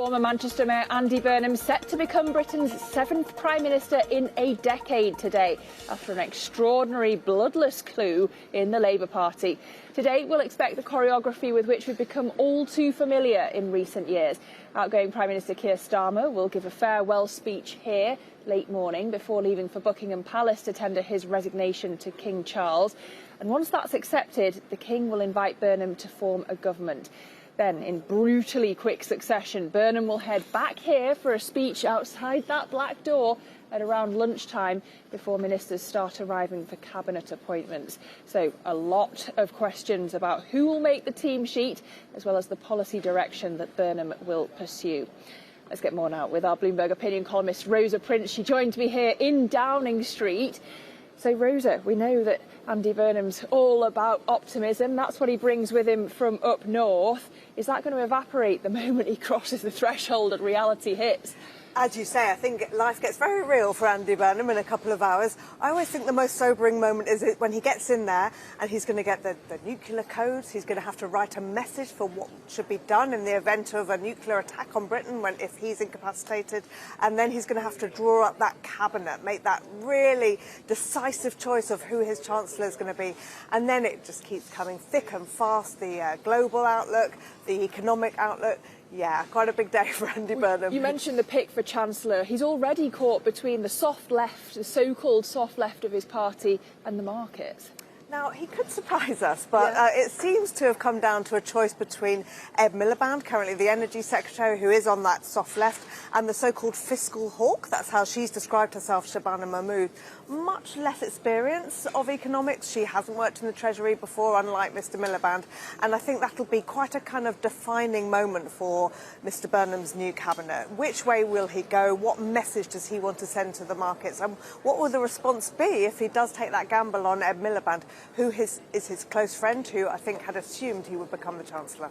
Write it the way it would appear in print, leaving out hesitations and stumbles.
Former Manchester Mayor Andy Burnham set to become Britain's 7th Prime Minister in a decade today, after an extraordinary bloodless coup in the Labour Party. Today we'll expect the choreography with which we've become all too familiar in recent years. Outgoing Prime Minister Keir Starmer will give a farewell speech here late morning before leaving for Buckingham Palace to tender his resignation to King Charles. And once that's accepted, the King will invite Burnham to form a government. Then, in brutally quick succession, Burnham will head back here for a speech outside that black door at around lunchtime before ministers start arriving for cabinet appointments. So a lot of questions about who will make the team sheet, as well as the policy direction that Burnham will pursue. Let's get more now with our Bloomberg opinion columnist Rosa Prince. She joined me here in Downing Street. So Rosa, we know that Andy Burnham's all about optimism. That's what he brings with him from up north. Is that going to evaporate the moment he crosses the threshold and reality hits? As you say, I think life gets very real for Andy Burnham in a couple of hours. I always think the most sobering moment is when he gets in there and he's going to get the nuclear codes. He's going to have to write a message for what should be done in the event of a nuclear attack on Britain if he's incapacitated. And then he's going to have to draw up that cabinet, make that really decisive choice of who his chancellor is going to be. And then it just keeps coming thick and fast, the global outlook, the economic outlook. Yeah, quite a big day for Andy Burnham. You mentioned the pick for Chancellor. He's already caught between the soft left, the so-called soft left of his party, and the markets. Now, he could surprise us, but it seems to have come down to a choice between Ed Miliband, currently the Energy Secretary, who is on that soft left, and the so-called fiscal hawk. That's how she's described herself, Shabana Mahmood. Much less experience of economics. She hasn't worked in the Treasury before, unlike Mr Miliband. And I think that'll be quite a kind of defining moment for Mr Burnham's new cabinet. Which way will he go? What message does he want to send to the markets? And what will the response be if he does take that gamble on Ed Miliband, who is his close friend, who I think had assumed he would become the Chancellor?